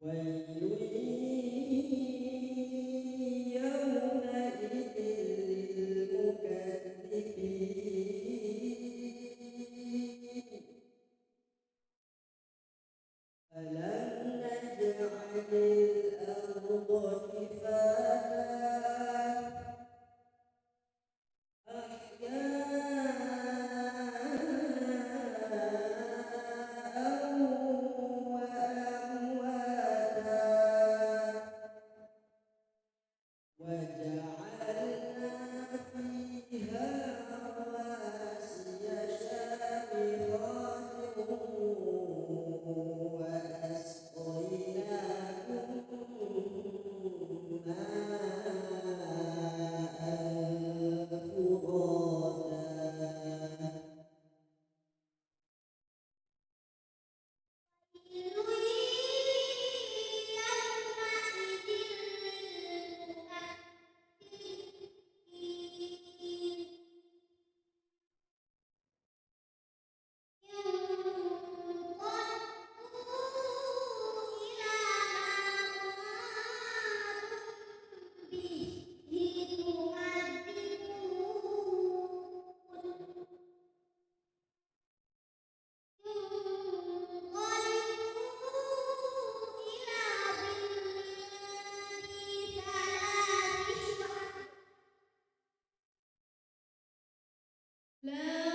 ويل يومئذ للمكذبين ألم نجعل الأرض كفاتا أحياء وأمواتا وجعلنا فيها رواسي شامخات وأسقيناكم ماء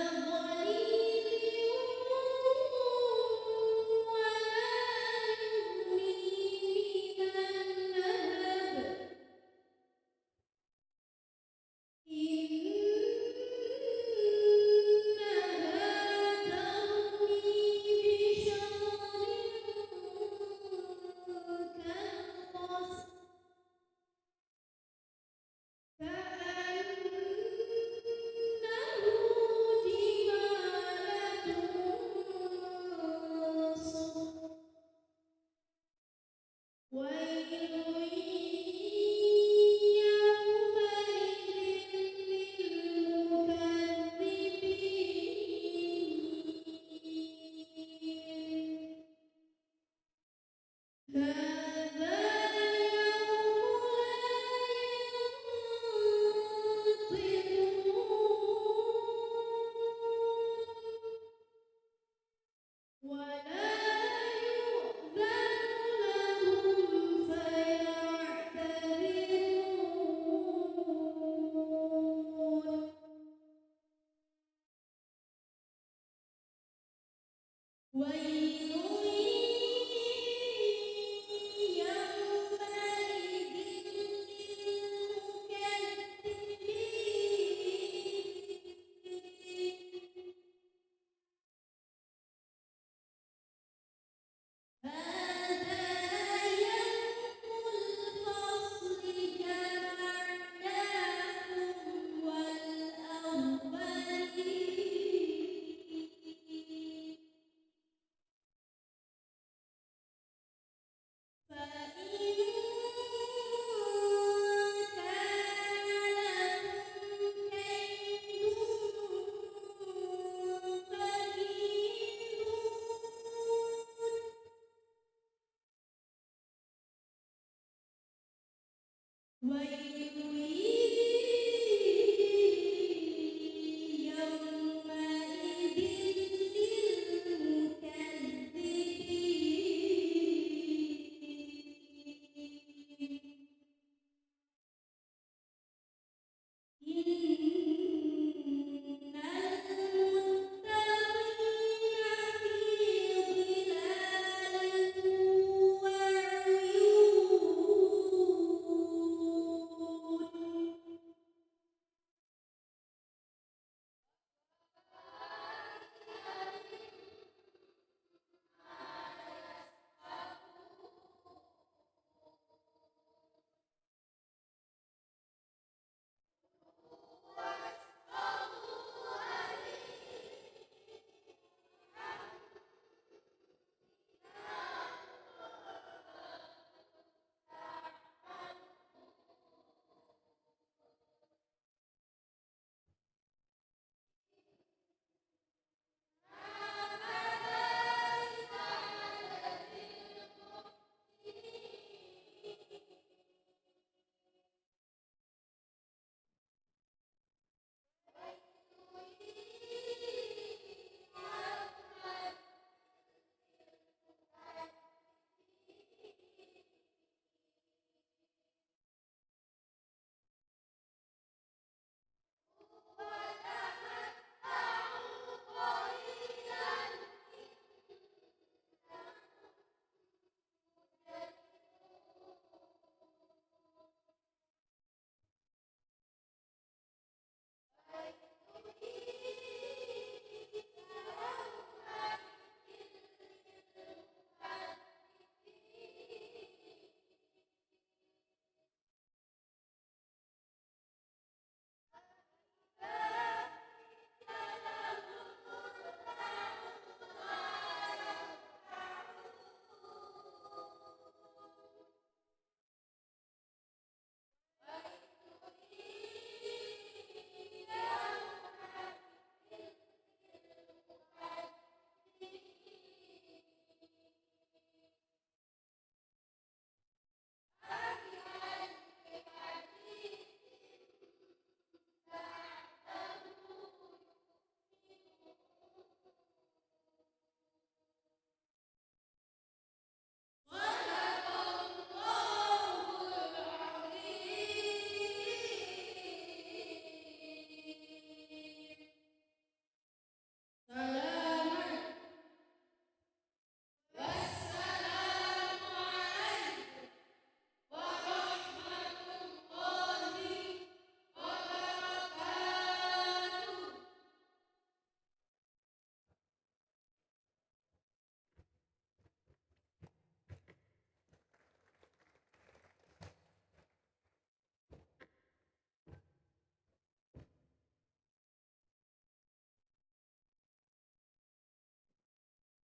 فراتا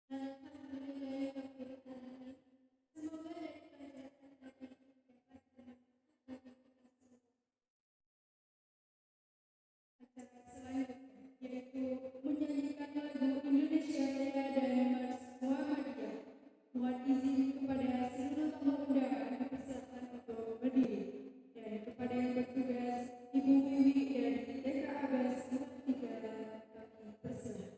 Alhamdulillahirobbilalamin. Semoga dari pelajaran tadi dapat bermanfaat bagi kita semua. Acara selanjutnya yaitu menyanyikan lagu Indonesia Raya dan Mars Muhammadiyah. Mohon izin kepada seluruh tamu undangan dipersilakan untuk berdiri. Dan kepada yang bertugas, Ibu Wiwi dari TK Abbas 43 kami persilakan.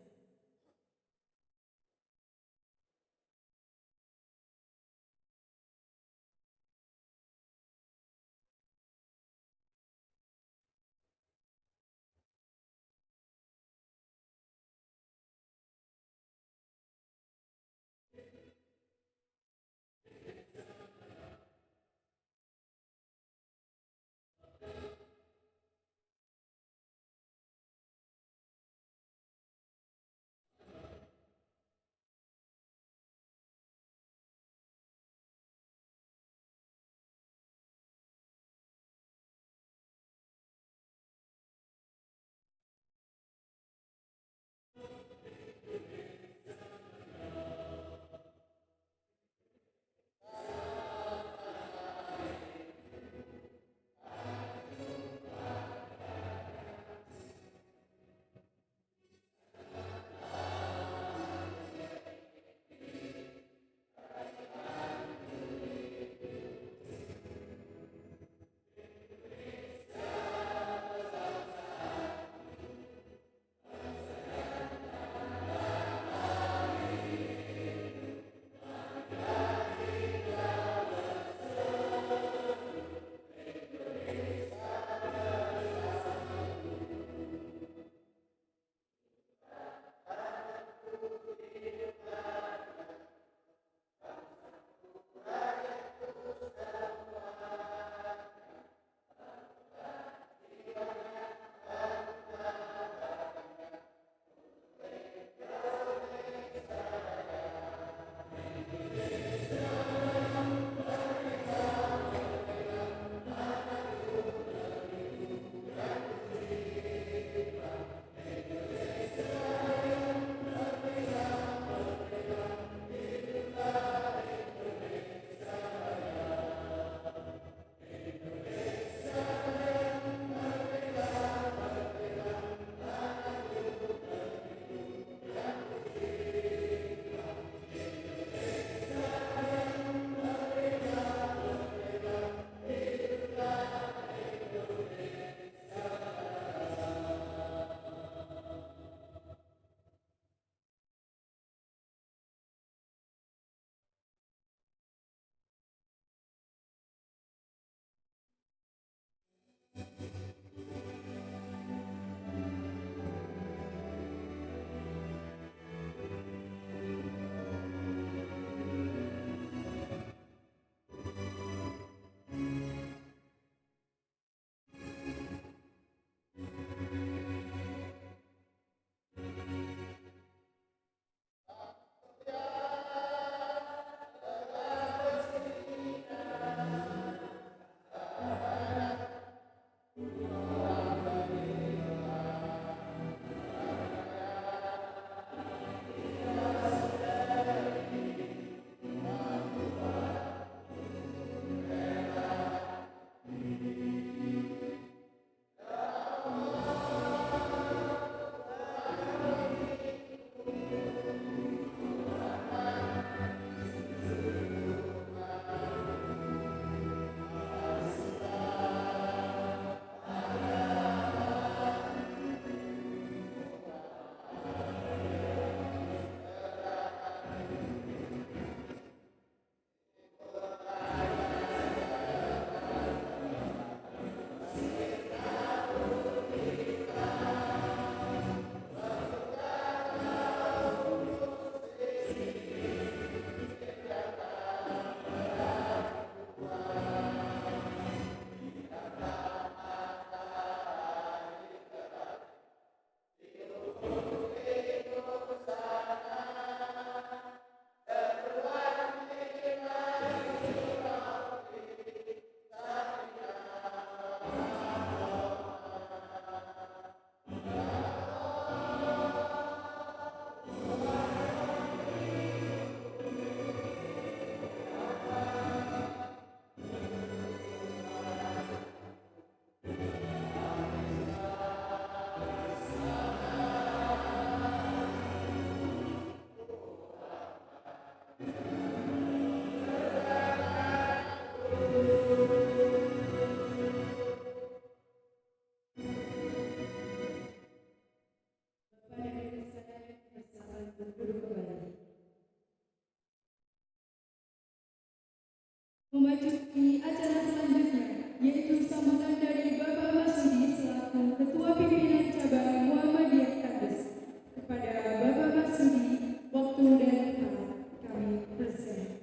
Memasuki acara selanjutnya, yaitu sambutan dari Bapak Masudi selaku Ketua Pimpinan Cabang Muhammadiyah Kudus. Kepada Bapak Masudi, waktu dan tempat kami persilakan.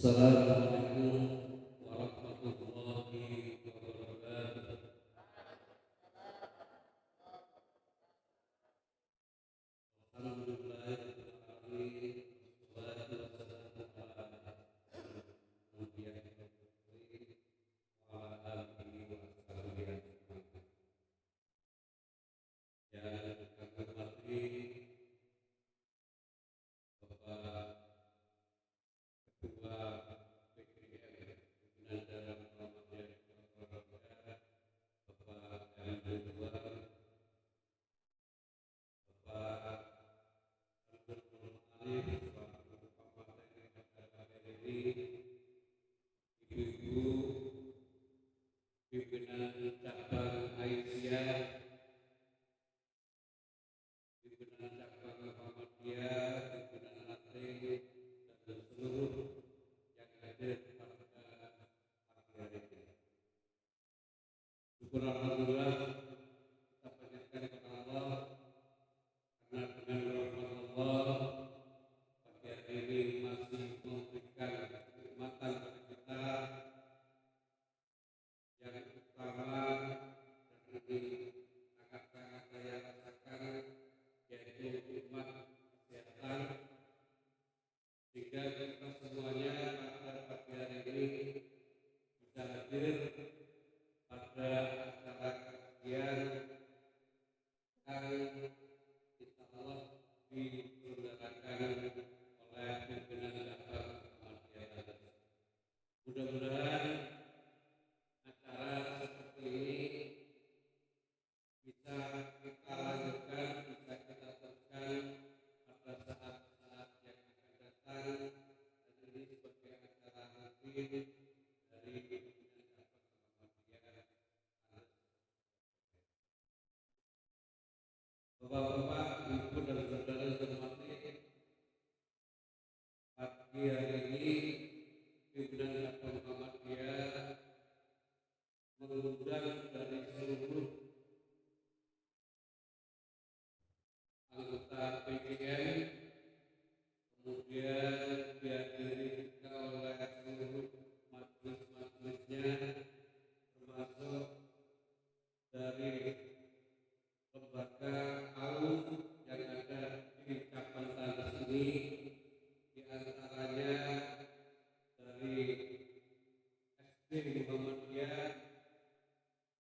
Assalamualaikum warahmatullahi wabarakatuh. Alhamdulillahirrahmanirrahim. Wassalatu wassalamu ala Nabiyyina wa ala alihi wa sahbihi ajma'in. Yang kami hormati Bapak Ketua PGM Pimpinan Cabang Muhammadiyah Surabaya, Bapak LB2, Bapak Abdul Alif selaku Kabupaten KPRI, Ibu-ibu pimpinan cabang Aisyah, pimpinan cabang Muhammadiyah, pimpinan Atlet, dan seluruh yang hadir pada pagi hari ini. Syukur alhamdulillah kita panjatkan kepada Allah karena dengan rahmat Allah pagi hari ini masih memberikan kenikmatan bagi kita yang utama dan ini sangat-sangat saya rasakan, yaitu nikmat kesehatan, sehingga kita semuanya pada pagi hari ini bisa hadir pada acara kajian yang insya Allah diselenggarakan oleh pimpinan cabang Muhammadiyah. Mudah-mudahan acara seperti ini bisa kita lanjutkan, bisa kita teruskan pada saat-saat yang akan datang, dan ini sebagai acara rutin dari pimpinan cabang Muhammadiyah. Bapak-bapak, ibu dan saudara yang terhormati, pagi hari ini pimpinan cabang Muhammadiyah mengundang dari seluruh anggota PGM, kemudian dihadiri juga oleh seluruh majelis-majelisnya, termasuk dari lembaga kaum yang ada di cabang Tandas ini, di antaranya dari SD Muhammadiyah,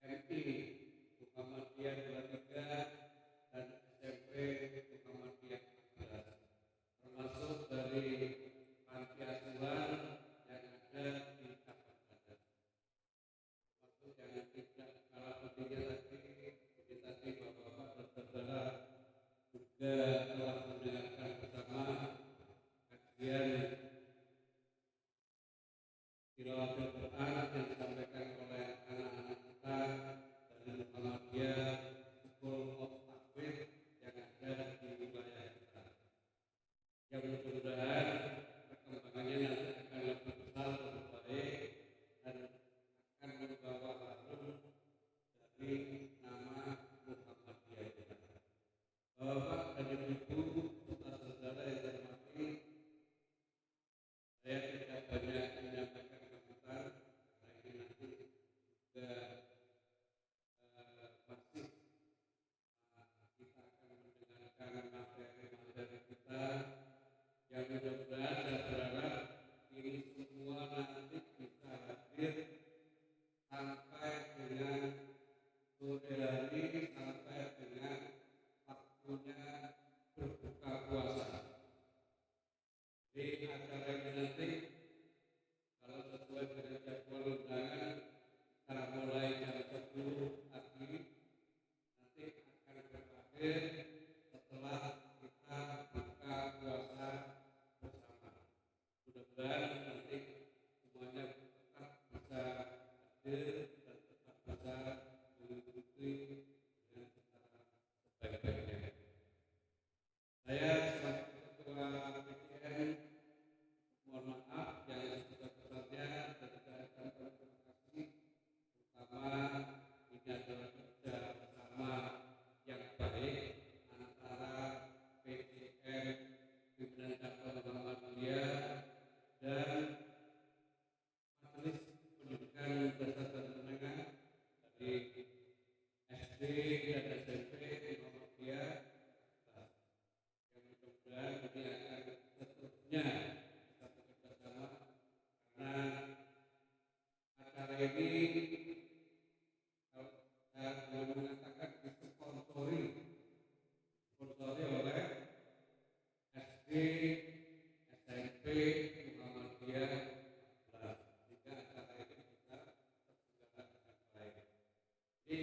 MI Muhammadiyah 23, dan SMP Muhammadiyah 14, termasuk dari panti asuhan yang ada di cabang Tandas. Termasuk yang tidak kalah pentingnya tadi bapak-bapak dan saudara juga telah mendengarkan bersama kajian tilawatul Quran yang disampaikan oleh anak-anak kita dari Muhammadiyah School of Taqwid yang ada di wilayah kita. Yang mudah-mudahan perkembangannya nanti akan lebih besar, lebih baik, dan akan membawa harum dari nama Muhammadiyah kita. Bapak dan Ibu serta saudara yang terhormati, saya tidak banyak menyampaikan sambutan karena ini nanti juga masih kita akan mendengarkan materi-materi kita yang mudah-mudahan saya berharap ini semua nanti bisa hadir sampai dengan sore hari, sampai dengan waktunya berbuka puasa. Di acara ini nanti kalau sesuai dengan jadwal undangan, kita mulai jam 10 pagi Putri dengan secara sebaik-baiknya. Saya selaku Ketua PCN mohon maaf yang sebesar-besarnya dan mengucapkan terima kasih, terutama ini adalah kerja bersama yang baik antara PCN Pimpinan Cabang Muhammadiyah dan Majelis Pendidikan Dasar dan Menengah dari SD dan SMP Muhammadiyah, yang mudah-mudahan ini akan seterusnya kita bekerja sama, karena acara ini kalau saya boleh mengatakan disponsori oleh SD SMP Muhammadiyah, sehingga acara ini bisa terselenggara dengan baik. Jadi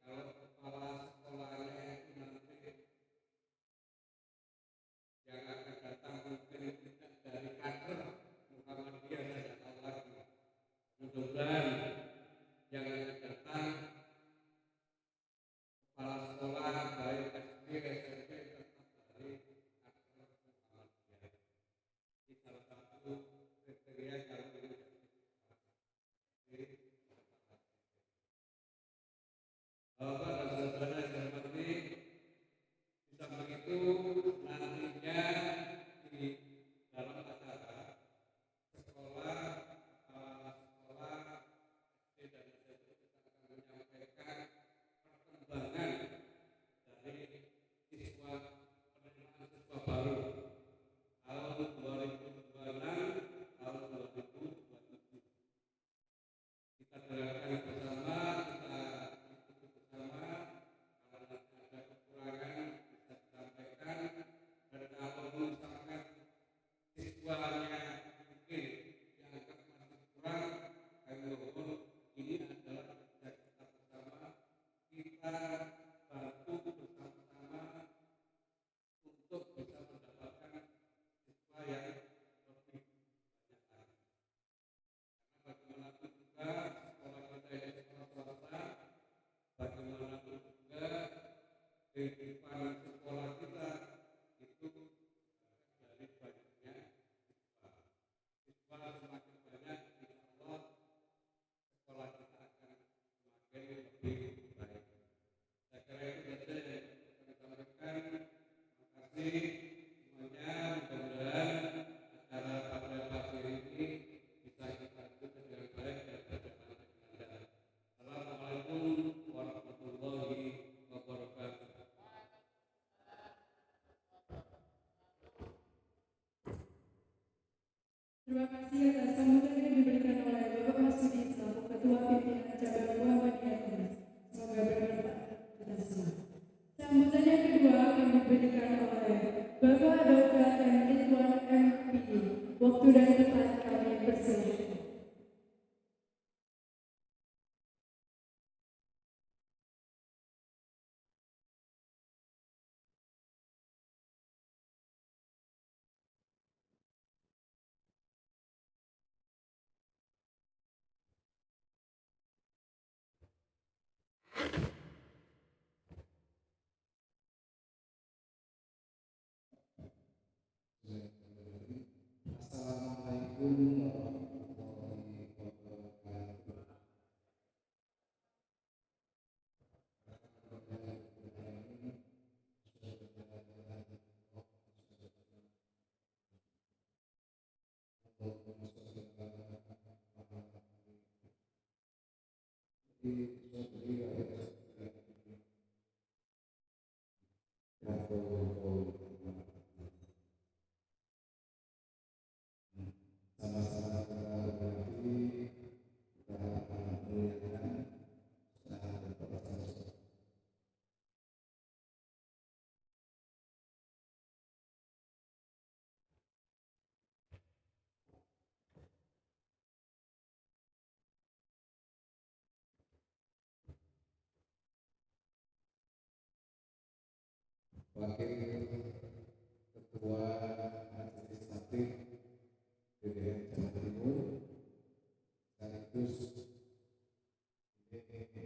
kalau kepala sekolahnya itu nanti yang akan datang mungkin tidak dari kader Muhammadiyah, saya tahu lagi. Mudah-mudahan yang akan datang kepala sekolah baik SD SMP tetap dari kader Muhammadiyah. Ini salah satu kriteria kalau ini Bapak dan saudara yang hormati, di samping itu nantinya di dalam acara sekolah, kepala sekolah SD dan SMP kita akan menyampaikan perkembangan dari siswa penerimaan siswa baru tahun 2026 tahun 2027. Kita dengarkan bersama, kita ikuti bersama. Kalau nanti ada kekurangan bisa disampaikan, dan kalau misalkan siswanya mungkin yang masih kurang, kami mohon ini adalah kerja kita bersama, kita bantu bersama-sama untuk bisa mendapatkan siswa yang lebih banyak lagi. Karena bagaimanapun juga sekolah kita ini sekolah swasta, bagaimanapun juga kehidupan sekolah kita itu dari banyaknya siswa. Siswa semakin banyak, insya Allah sekolah kita akan semakin lebih baik. Saya kira itu saja yang kami sampaikan. Terima kasih semuanya. Mudah-mudahan acara pada pagi ini bisa kita ikuti dengan baik dan berjalan dengan lancar. Assalamualaikum warahmatullahi wabarakatuh. Terima kasih atas sambutan yang diberikan oleh Bapak Masudi selaku Ketua Pimpinan Cabang Muhammadiyah. Semoga bermanfaat kita semua. Sambutan yang kedua akan diberikan oleh Bapak Dr. M. Ridwan MPD. Waktu dan tempat kami persilahkan. Assalamualaikum warahmatullahi wabarakatuh. Sama-sama kita hormati, kita muliakan sahabat bersama. Wakil Ketua Majelis Taklim PDN Jawa Timur, sekaligus ini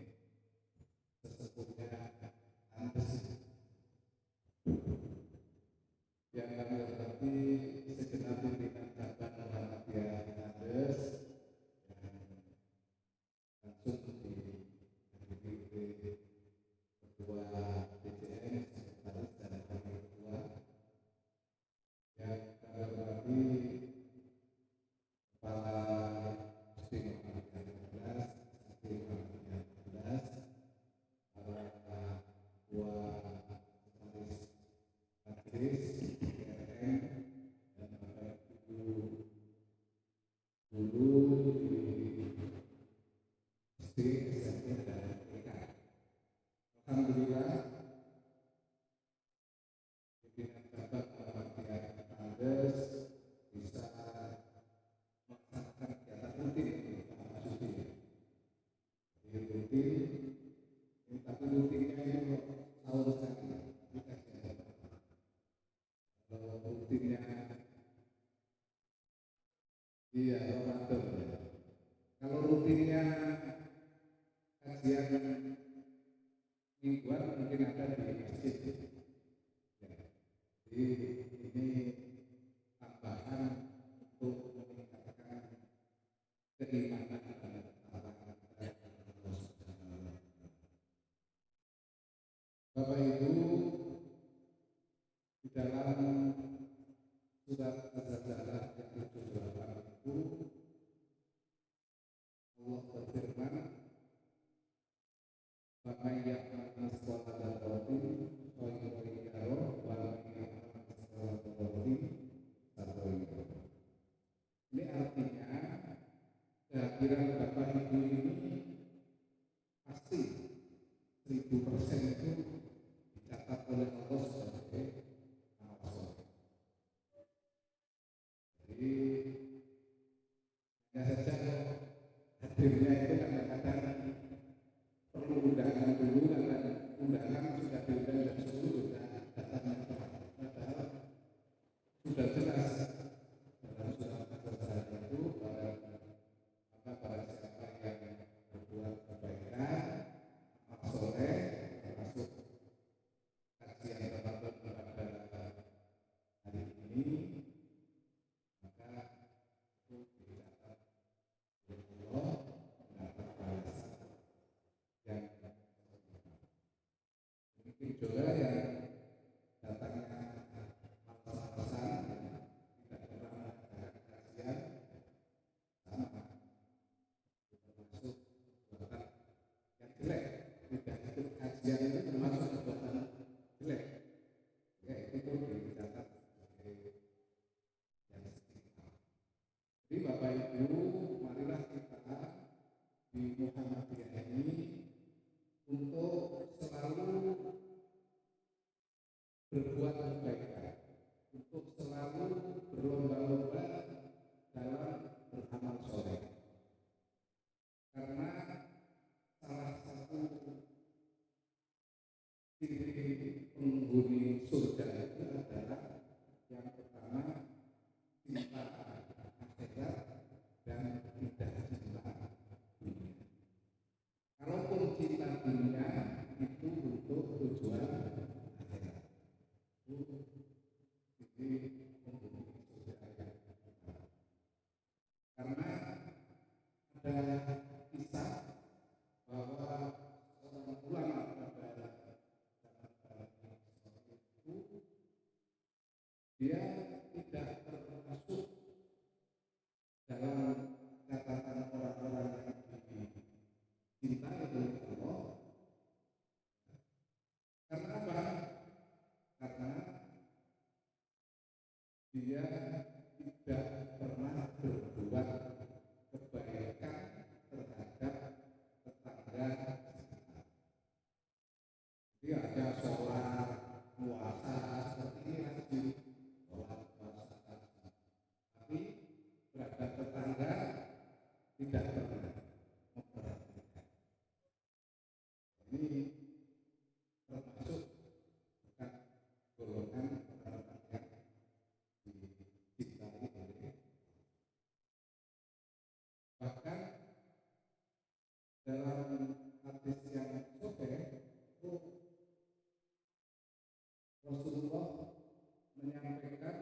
kajian mingguan mungkin ada di masjid. Ya. Jadi ini tambahan untuk meningkatkan keimanan kepada Allah Subhanahu wa Ta'ala. Bapak Ibu, di dalam surat Az-Zalzalah yang 78 itu Allah berfirman, "Faman ya'mal mithqala dzarratin khairan yarah wa man ya'mal mithqala dzarratin syarran yarah." Ini artinya kehadiran Bapak Ibu ini pasti 1000% itu dicatat oleh Allah sebagai amal soleh. Jadi hanya saja hadirnya itu kadang-kadang perlu undangan dulu, karena undangan sudah diundang jam 10 sudah datangnya telat. Padahal sudah jelas dalam surat Az-Zalzalah itu para siapa yang berbuat kebaikan, amal soleh, termasuk kajian Ramadan pada hari ini, maka itu dicatat oleh Allah mendapat balasan yang mungkin juga yang datangnya malas-malasan, tidak pernah melakukan kajian, sama termasuk perbuatan yang jelek. Tidak ikut kajian itu termasuk perbuatan jelek. Ya, itu dicatat sebagai yang sedikit. Jadi Bapak Ibu, marilah kita di Muhammadiyah ini untuk selalu berbuat kebaikan, untuk selalu berlomba-lomba dalam beramal soleh. Karena salah satu ciri penghuni surga itu adalah yang pertama cinta akhirat dan tidak cinta dunia. Kalaupun cinta dunia itu untuk tujuan akhirat, itu jadi penghuni surga yang pertama. Karena ada kisah bahwa seorang ulama pada zaman itu dia tidak termasuk dalam catatan orang-orang yang dicintai oleh Allah. Karena apa? Karena dia tidak pernah berbuat kebaikan terhadap tetangga sekitar. Jadi ada sholat, puasa, seperti ini rajin sholat, puasa, tapi terhadap tetangga tidak pernah memperhatikan. Ini termasuk bukan golongan orang-orang yang dicintai oleh. Bahkan dalam hadis yang sahih itu Rasulullah menyampaikan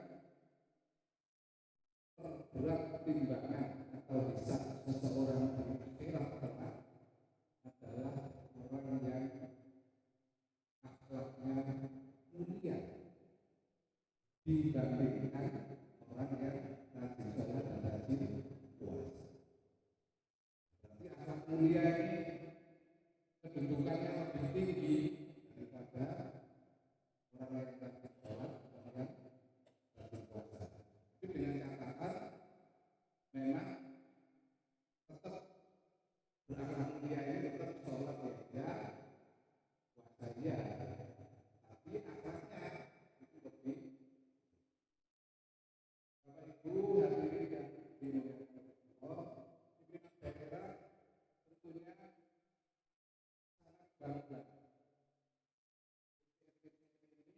terberat timbangan atau hisab seseorang di akhirat kelak adalah orang yang akhlaknya mulia dibandingkan orang yang rajin sholat dan rajin puasa. Berarti akhlak mulia ini kedudukannya lebih tinggi daripada orang yang rajin sholat dan orang yang rajin puasa. Tapi dengan catatan memang tetap berakhlak mulia ini tetap sholat ya, puasa ya, tapi akhlaknya itu lebih. Bapak Ibu hadirin yang dimuliakan Allah, pimpinan daerah tentunya sangat bangga. Ini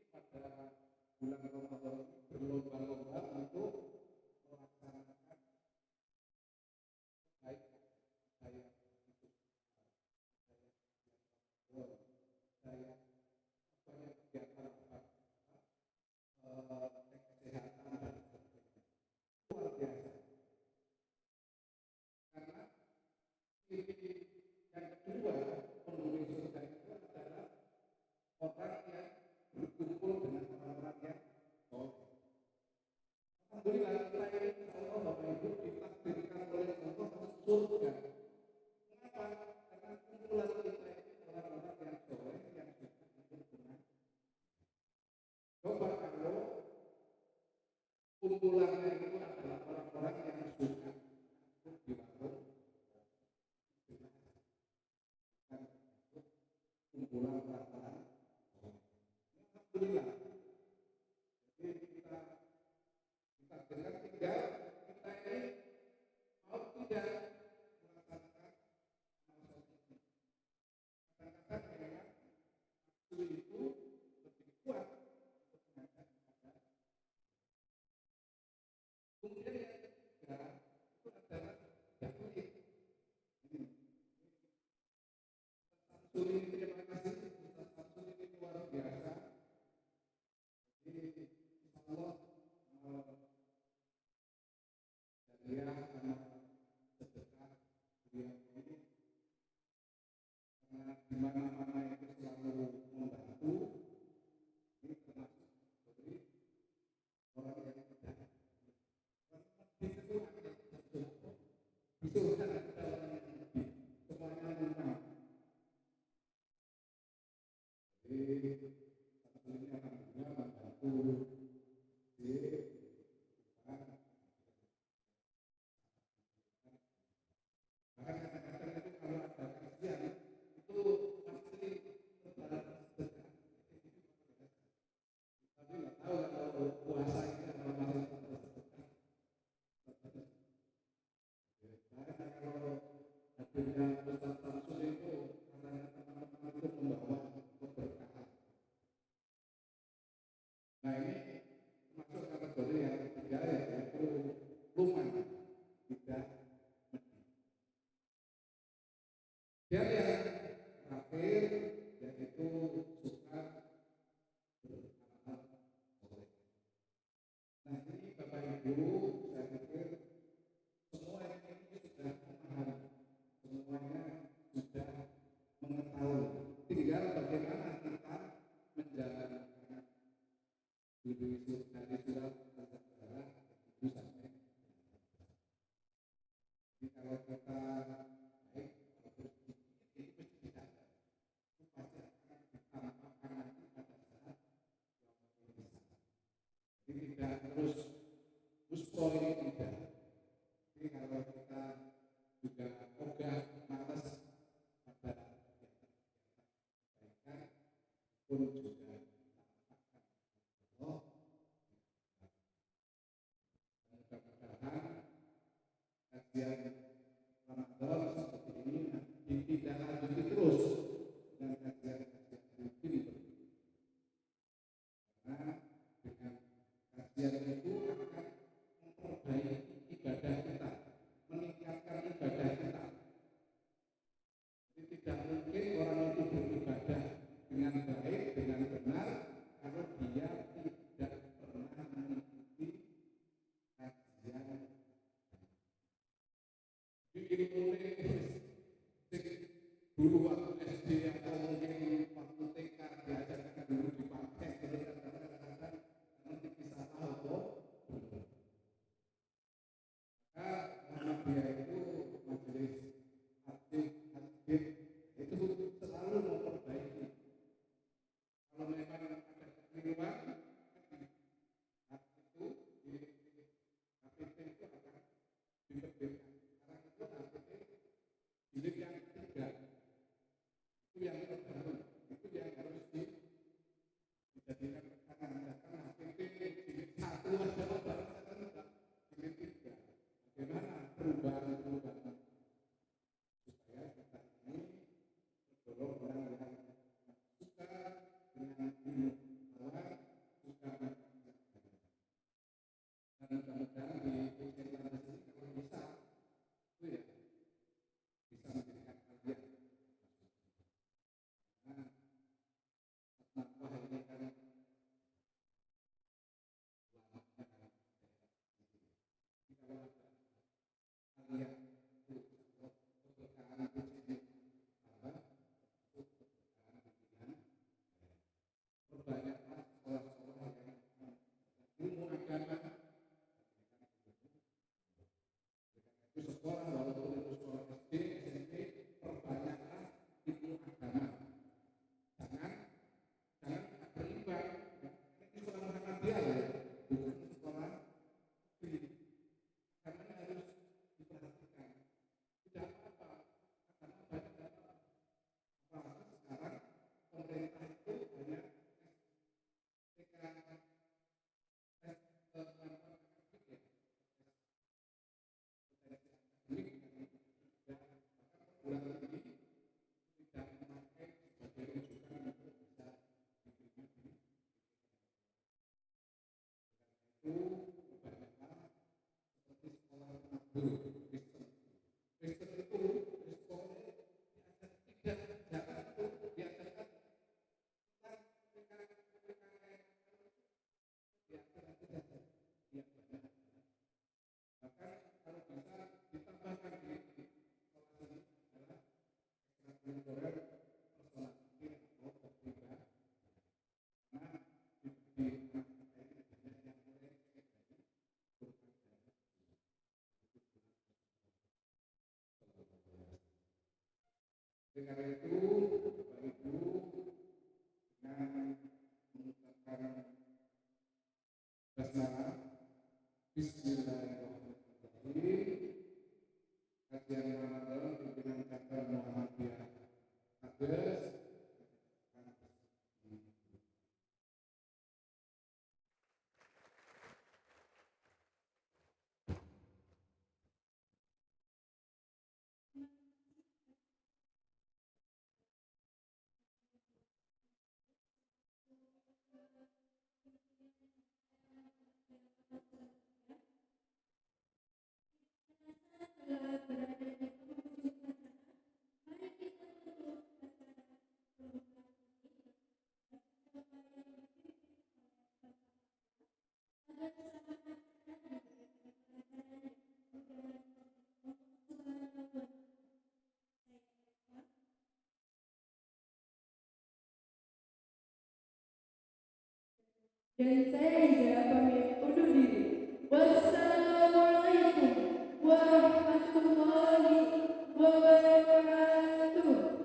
pada bulan Ramadan ini berlomba-lomba untuk melaksanakan kebaikan, kumpulan perasaan. Alhamdulillah. Jadi kita dengan tinggal kita ini mau tidak melaksanakan amal soleh ini. Kadang-kadang memang nafsu itu lebih kuat untuk mengajak kepada. Kemudian yang ketiga itu adalah yakin. Ini Samsul ini terima kasih, Ustaz Samsul ini luar biasa. Jadi insya Allah dia anak sedekah dia ini karena di mana-mana itu selalu membantu. Ini termasuk seperti orang yang tidak disuruh disuruhkan ada orang yang lebih semuanya lengkap. Jadi satu ini alhamdulillah membantu di bahkan kadang-kadang itu kalau ada kajian itu pasti lebaran sedekah. Tapi nggak tahu kalau puasa ini apa masih sedekah. Makanya kalau hadirnya Ustaz Samsul itu katanya teman-teman itu membawa keberkahan. Nah ini termasuk kategori yang ketiga yaitu luman tidak medhi. Dan yang terakhir yaitu suka beramal soleh. Nah ini Bapak Ibu saya pikir semua ini sudah memahami, semuanya sudah mengetahui. Tinggal bagaimana kita menjalankan dari surat Al-Baqarah itu sampai. Jadi kalau kita baik, kalau berzikir ini mesti kita itu pasti akan ditampakkan nanti pada saat yang besar. Jadi tidak terus muspro ini tidak. Jadi kalau kita juga ogah malas pada kebaikan pun juga ditampakkan. Oh, mudah-mudahan kajian Ramadan seperti ini ditindaklanjuti terus dengan kajian-kajian rutin karena dengan kajian itu akan memperbaiki ibadah kita, meningkatkan ibadah kita. Jadi tidak mungkin orang itu beribadah dengan baik, dengan benar kalau dia tidak pernah mengikuti kajian. Dulu waktu SD atau mungkin waktu TK diajarkan dulu dipakai, jadi kadang-kadang nanti bisa tahu maka Muhammadiyah itu majelis hadis itu selalu memperbaiki. Kalau memang ada kekeliruan itu di HPT itu akan diterbitkan. Sekarang itu HPT jilid yang ketiga itu yang terbaru, itu yang harus dijadikan tekanan. Karena HPT jilid 1 aja baru sekarang jilid 3. Bagaimana perubahan-perubahan supaya kita ini terdorong orang yang suka dengan ilmu Allah, suka dengan dan mudah-mudahan di kegiatan ini kalau bisa itu ya bisa menjadikan kalian Dengan itu, Bapak Ibu, dengan mengucapkan basmalah, Bismillahirrahmanirrahim. Kajian Ramadan pimpinan cabang Muhammadiyah Kades. Telah berada di penghujung acara, mari kita tutup acara pembukaan ini. Agar bersama acara diberikan pelajaran dan mudahan Allah Subhanahu wa Ta'ala. Dan saya Iza pamit undur diri. Wassalamualaikum warahmatullahi wabarakatuh.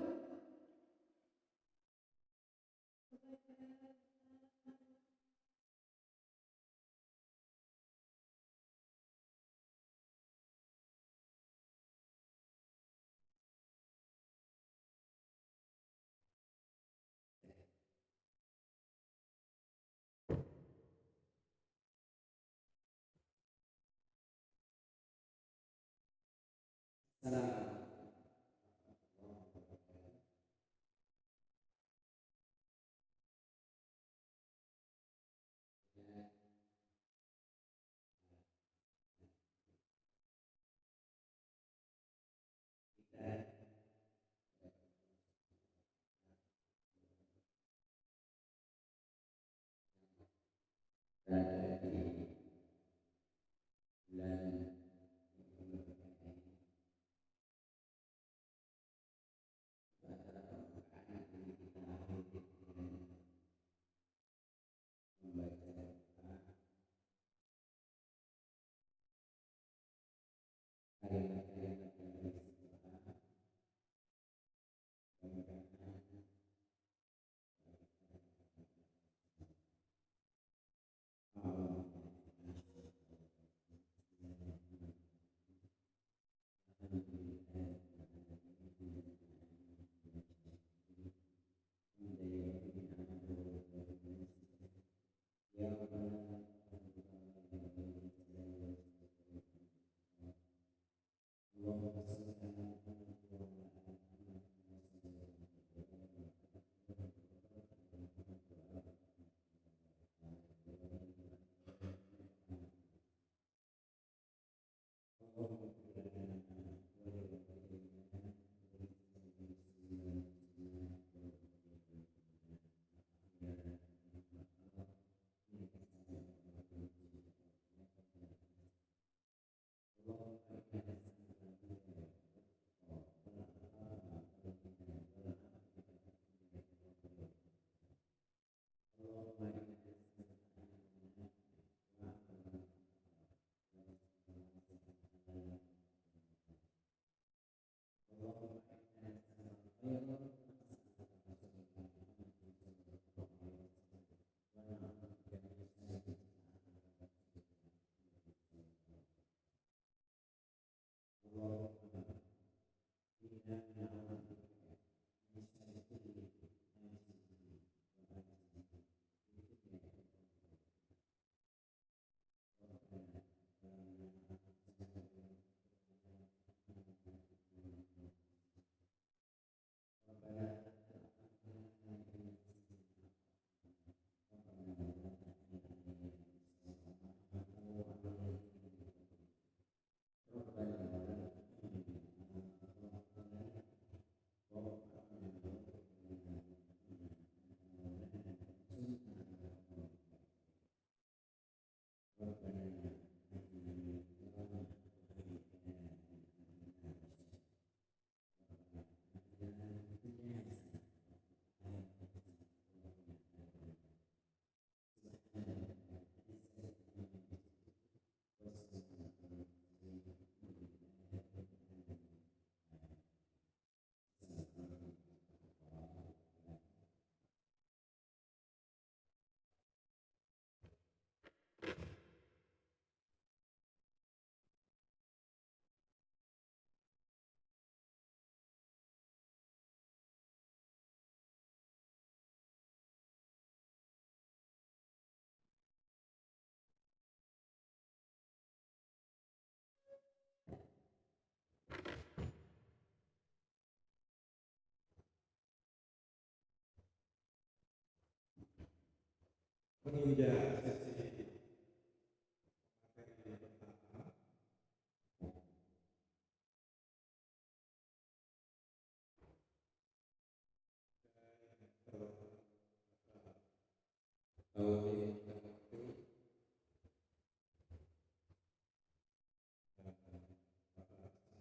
menginjak sesi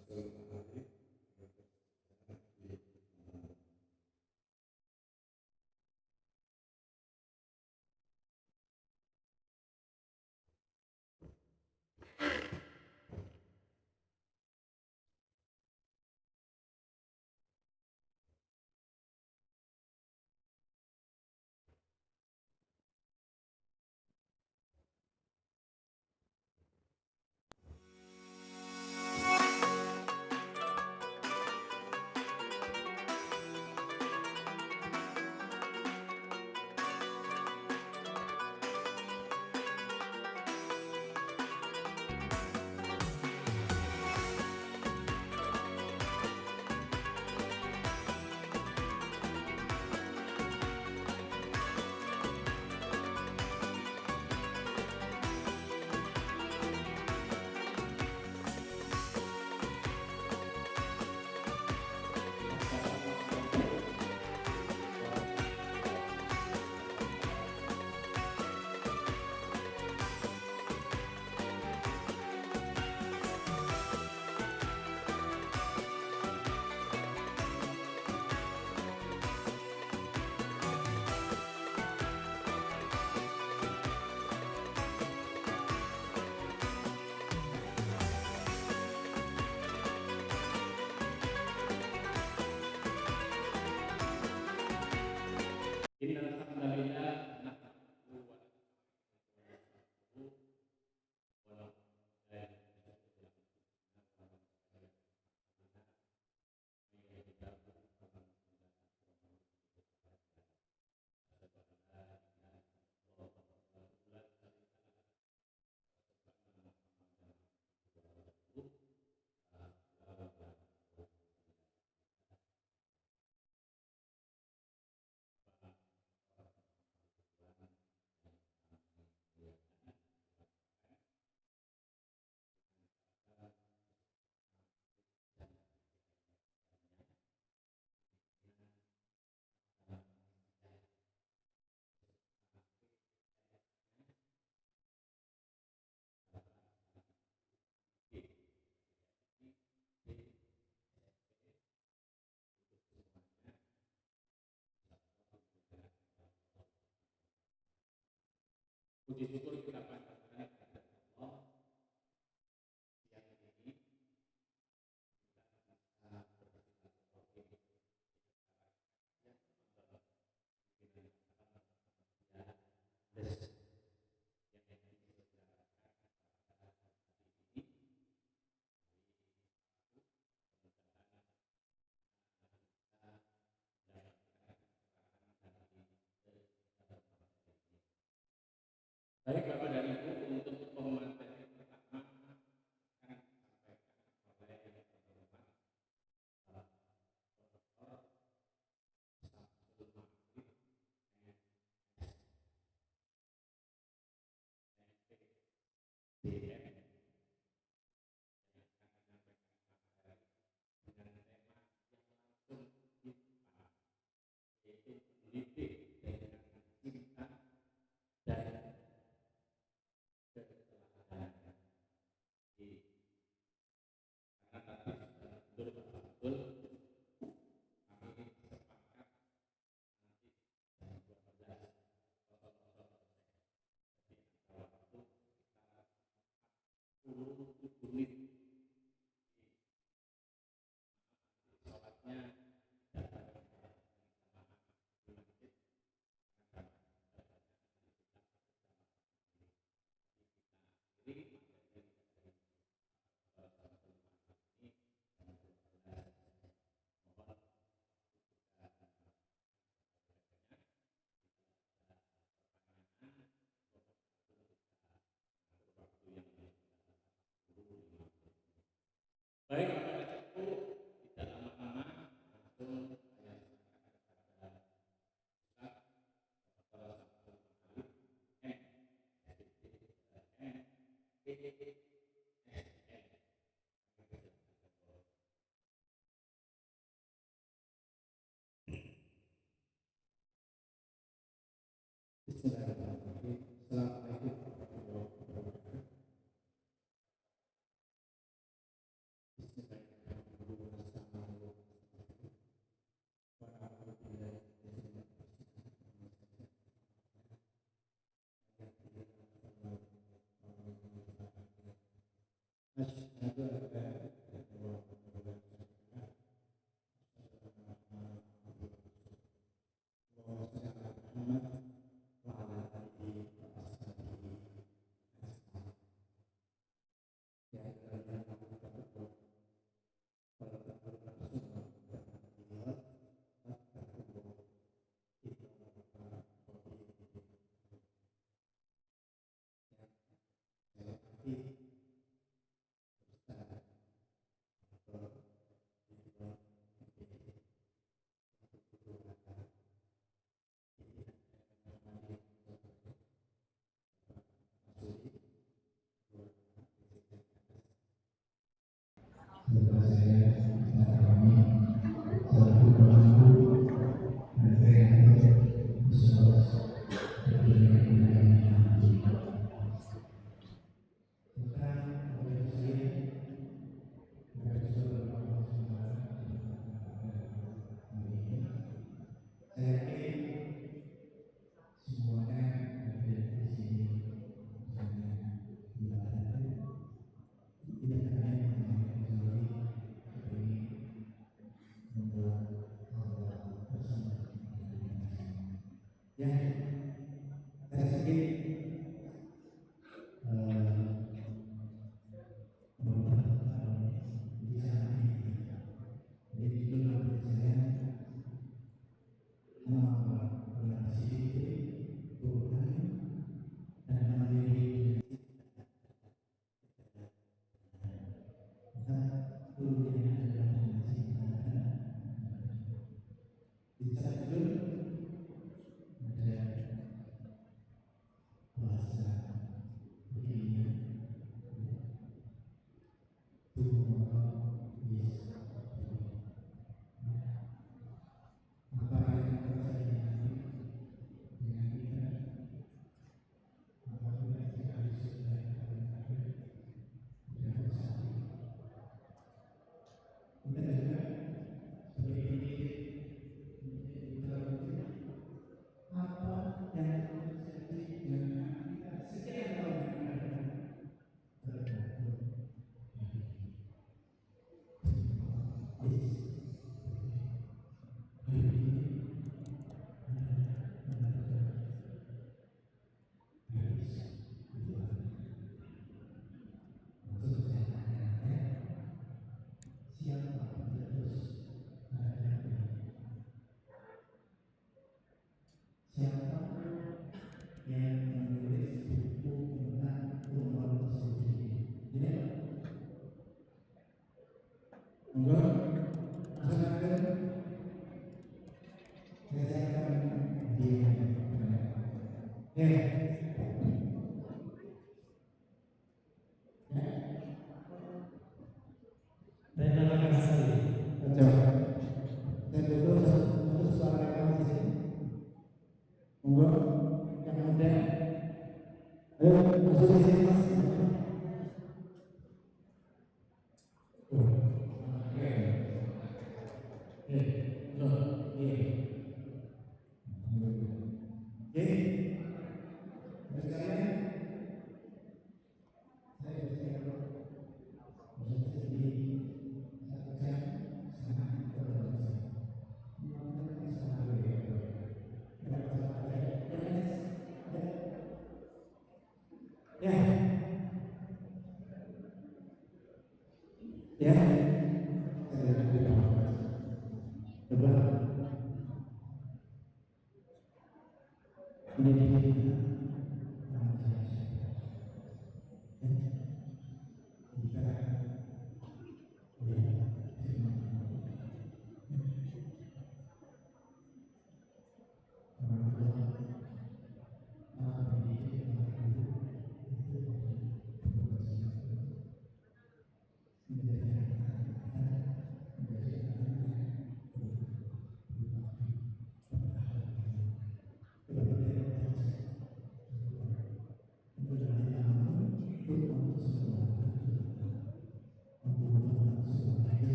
materi pertama. Puji syukur kita panjatkan kepada Allah siang ini kita bersilaturahmi baik Bapak dan Ibu Bismillahirrahmanirrahim. Assalamualaikum warahmatullahi wabarakatuh. Asyhadu an la ilaha illallah wa asyhadu anna Muhammadan wa ala alihi wa ashabihi ajma'in. Ya ayyuhalladzina amanu taqullaha wa la taqulanna nafsun ma kasabat wattaqullaha innallaha khabirun bima ta'malun. Saya Abi Ustaz atau Direktur MPD saya yakin semuanya ada di sini misalnya ibadah tidak hanya mengenai tapi membuat Allah bersama ya saya sedikit jadi judul saya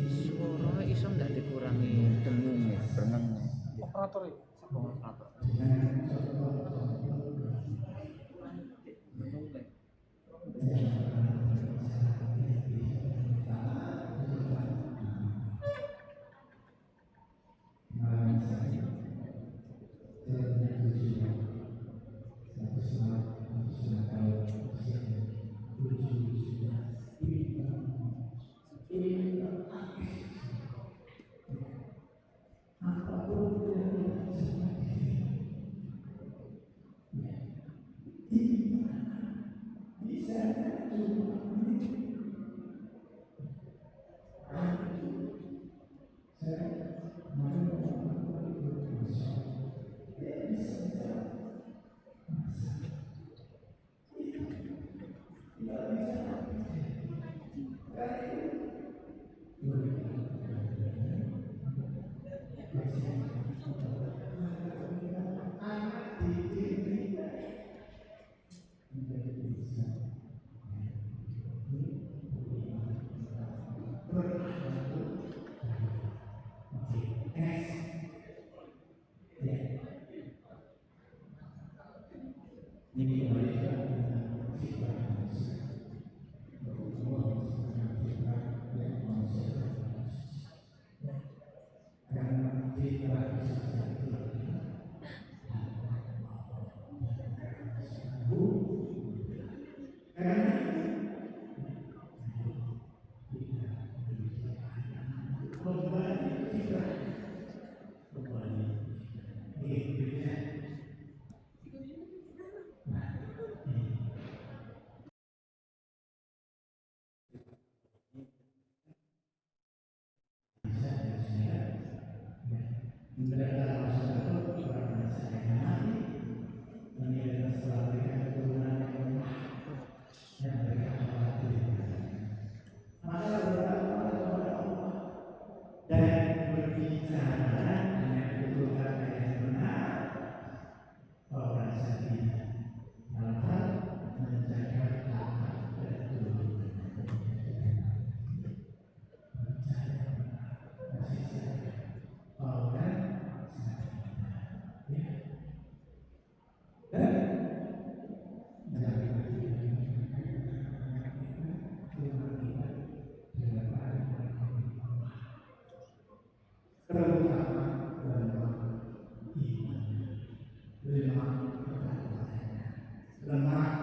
Suara iso ndak dikurangi dengung berenang Operator ya. apa? lemah.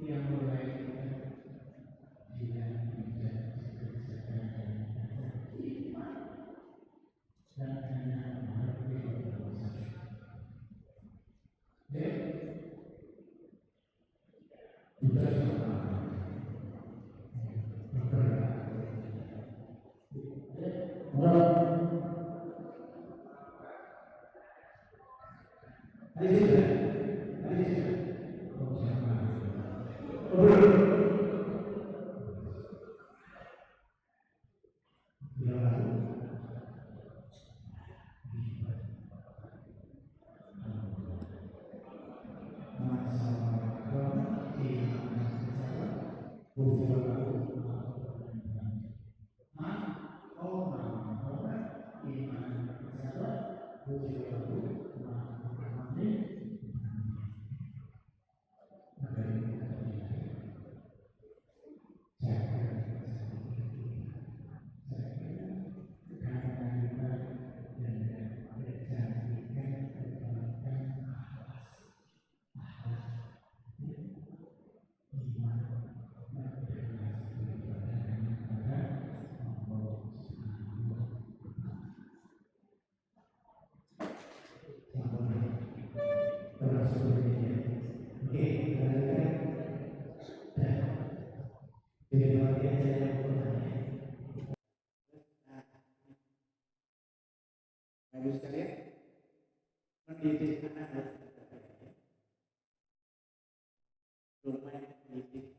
yang mulai tidak dan hanya menghadapi juga Bapak sekalian, mendidik anak harus berbeda. Rumah mendidik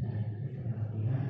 dan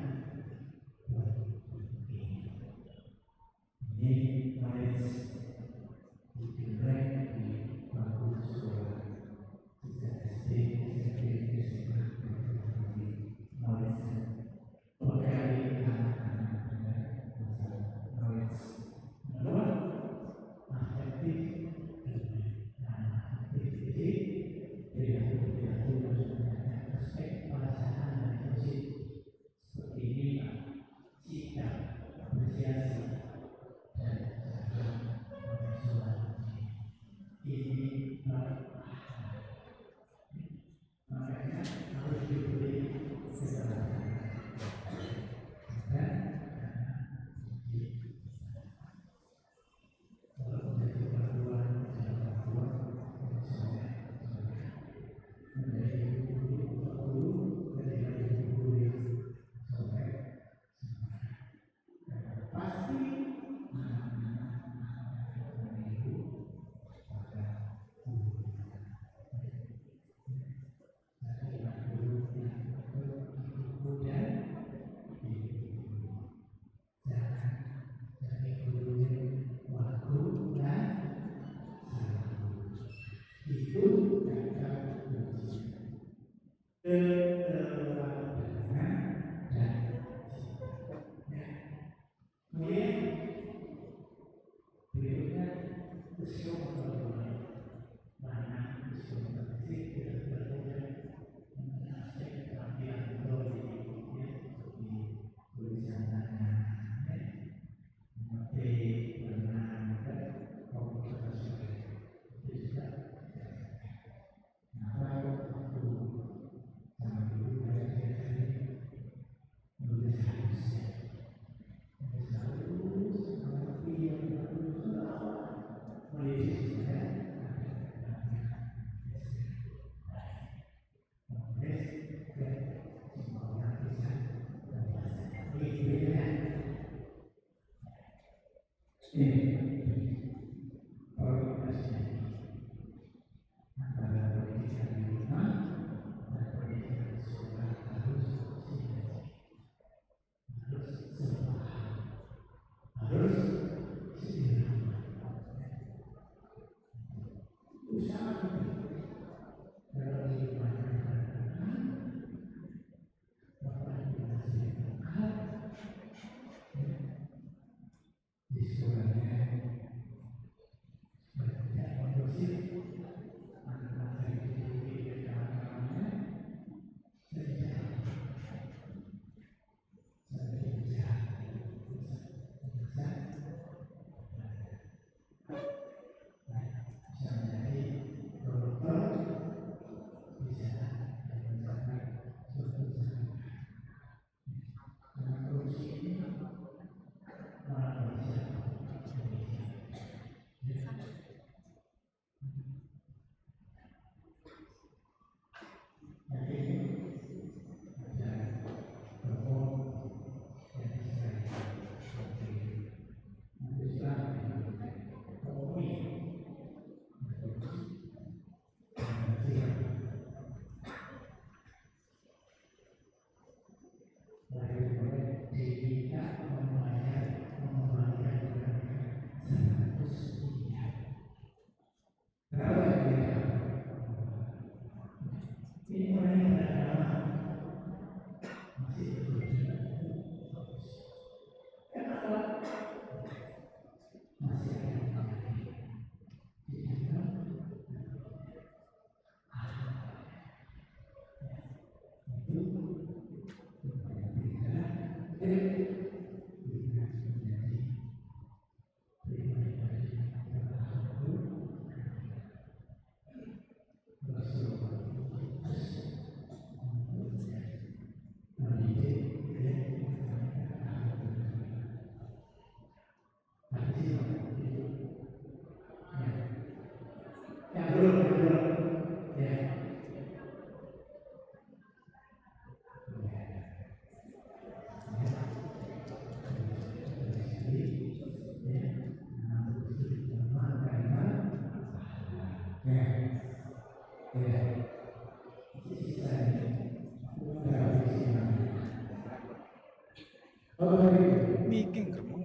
Miking gremeng.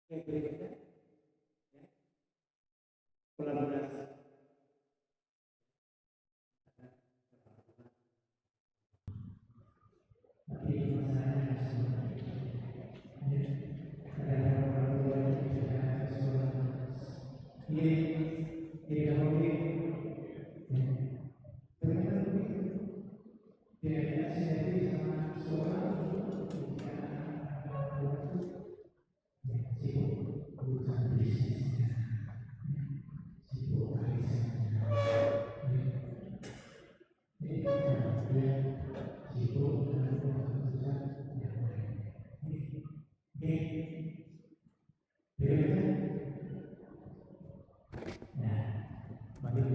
Yang berikutnya, kolaborasi.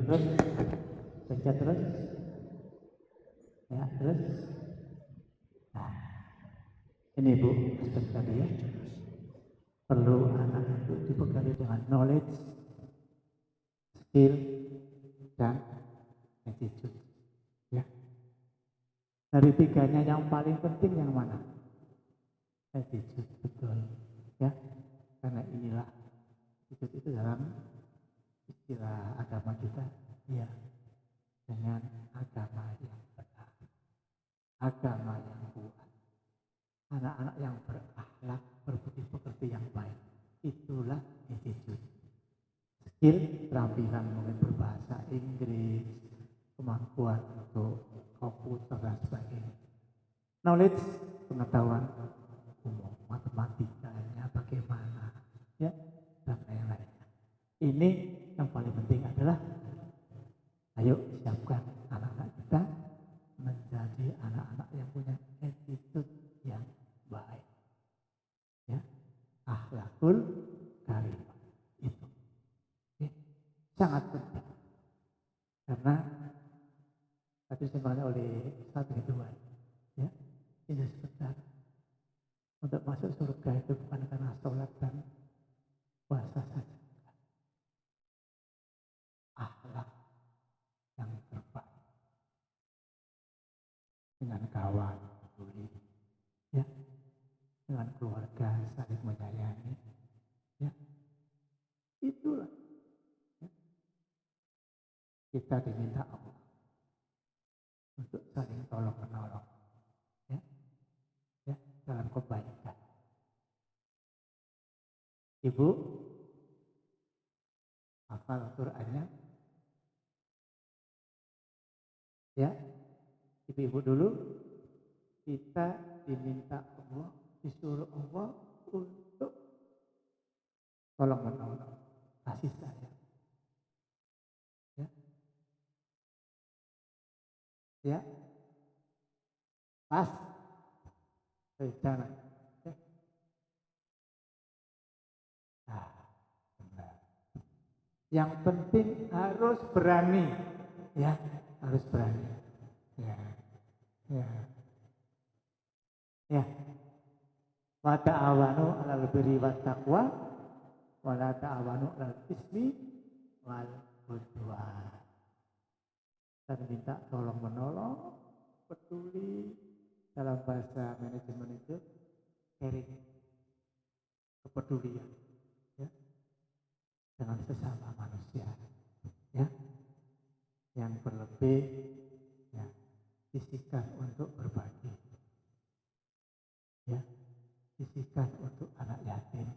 Terus, kerja terus, ya terus. Nah, ini Bu, aspek tadi ya. Perlu anak itu dibekali dengan knowledge, skill, dan attitude. Ya. Dari tiganya yang paling penting yang mana? Attitude, betul. Ya, karena inilah attitude itu dalam istilah agama kita, ya, dengan agama yang benar, agama yang kuat, anak-anak yang berakhlak, berbudi pekerti yang baik, itulah attitude. Skill, keterampilan mungkin berbahasa Inggris, kemampuan untuk komputer dan sebagainya. Knowledge, pengetahuan umum, matematikanya bagaimana, ya, dan lain-lainnya. Ini yang paling penting adalah ayo siapkan anak-anak kita menjadi anak-anak yang punya attitude yang baik, ya, akhlakul karimah itu, ya, sangat penting karena tadi disampaikan oleh Ustaz Ridwan, ya, ini sebentar untuk masuk surga itu bukan karena sholat dan puasa saja. Akhlak yang terbaik dengan kawan peduli, ya, dengan keluarga saling menyayangi, ya, itulah, ya. Kita diminta Allah untuk saling tolong menolong, ya, ya, dalam kebaikan. Ibu hafal Qur'annya, ya, ibu-ibu dulu kita diminta Allah, disuruh Allah untuk tolong menolong, kasih sayang, ya, ya, pas, jalan, ya. Nah, benar. Yang penting harus berani, ya, harus berani, ya, ya, ya. Wa ta'awanu 'alal birri wat taqwa wa la ta'awanu 'alal ismi wal udwan. Dan minta tolong menolong, peduli, dalam bahasa manajemen itu caring, kepedulian, ya, dengan sesama manusia, ya, yang berlebih, ya, sisihkan untuk berbagi, ya, sisihkan untuk anak yatim,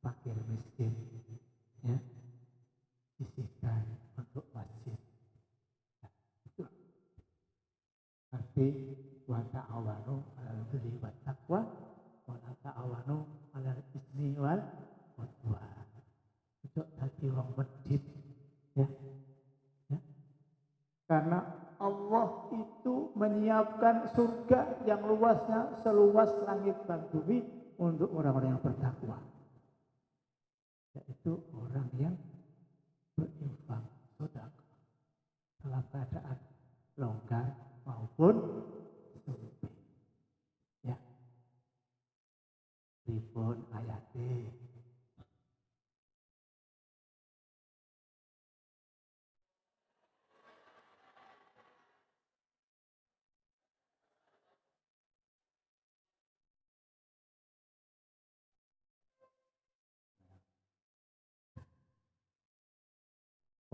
fakir miskin, birri wat taqwa wa la ta'awanu 'alal itsmi wal 'udwan. Ojo dadi wong medhit ya. Ya. Karena Allah itu menyiapkan surga yang luasnya seluas langit dan bumi untuk orang-orang yang bertakwa. Yaitu orang yang berinfak sedekah dalam keadaan longgar maupun sempit. Ya. Pripun ayate?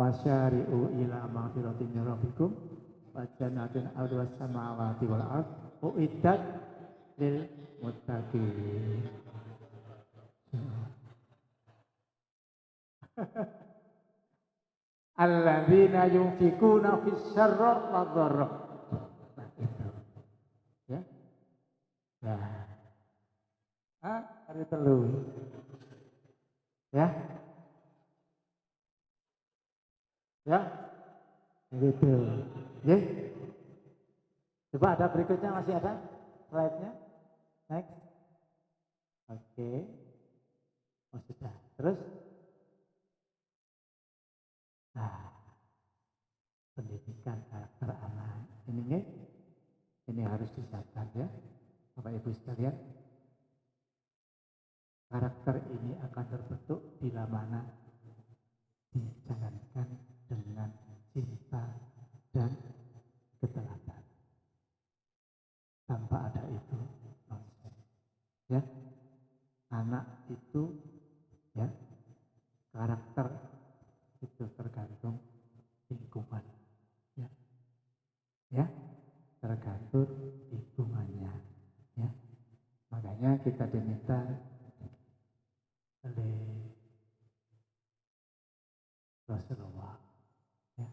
Wasyari'u ila maghfiratin min rabbikum wa jannatin 'arduhas samawati wal ard uiddat lil muttaqin. Alladzina yunfikuna fis syarra wad dharra. Nah, itu. Ya. Nah. Hari telu. Ya. Ya, gitu. Ya. Coba ada berikutnya, masih ada slide-nya? Next. Oke. Oh sudah. Terus? Nah, pendidikan karakter anak. Ini harus disiapkan ya, Bapak Ibu sekalian. Karakter ini akan terbentuk bila mana dijalankan dengan cinta dan keteladan. Tanpa ada itu nonsen. Ya, anak itu ya karakter itu tergantung lingkungan. Ya, ya tergantung lingkungannya. Ya, makanya kita diminta oleh Rasulullah ya,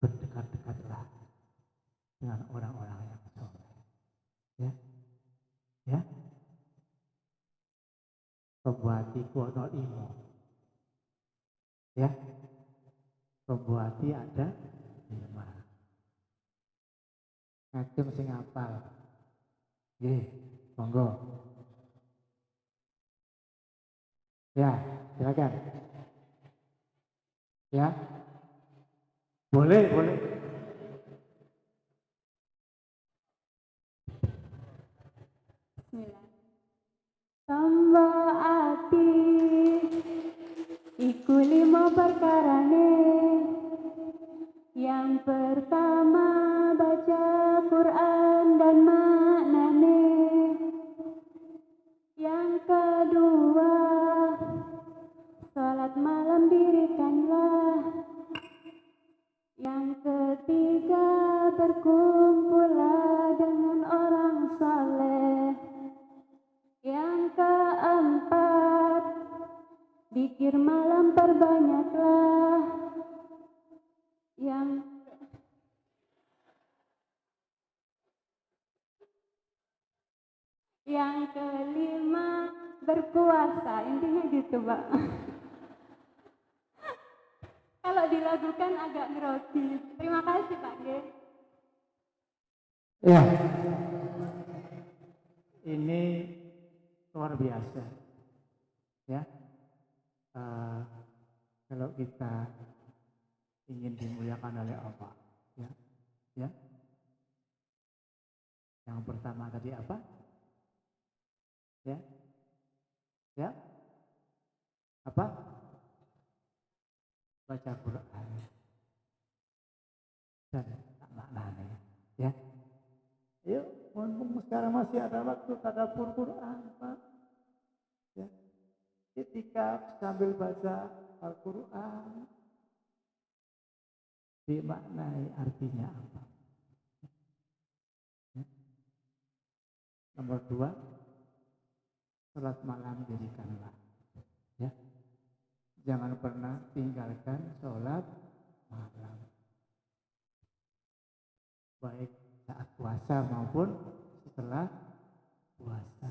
berdekat-dekatlah dengan orang-orang yang soleh ya, ya pembuati kuono imo ya, pembuati ada 5 ngajeng sing apal nggih monggo ya, silakan ya, boleh. Bismillah. Samba ati iku 5 perkarane. Yang pertama baca Quran dan maknane. Yang kedua salat malam dirikanlah. Yang ketiga berkumpullah dengan orang saleh. Yang keempat zikir malam perbanyaklah. Yang kelima berpuasa, intinya gitu Pak. Kalau dilakukan agak grogi. Terima kasih Pak G. Ya, ini luar biasa ya. Kalau kita ingin dimuliakan oleh Allah ya, ya. Yang pertama tadi apa? Ya, ya, apa? Baca Quran dan maknanya ya. Yuk, mumpung sekarang masih ada waktu tadabbur Quran Pak ya. Ketika sambil baca Al-Quran dimaknai artinya apa ya. Nomor 2, salat malam dirikanlah ya. Jangan pernah tinggalkan sholat malam, baik saat puasa maupun setelah puasa.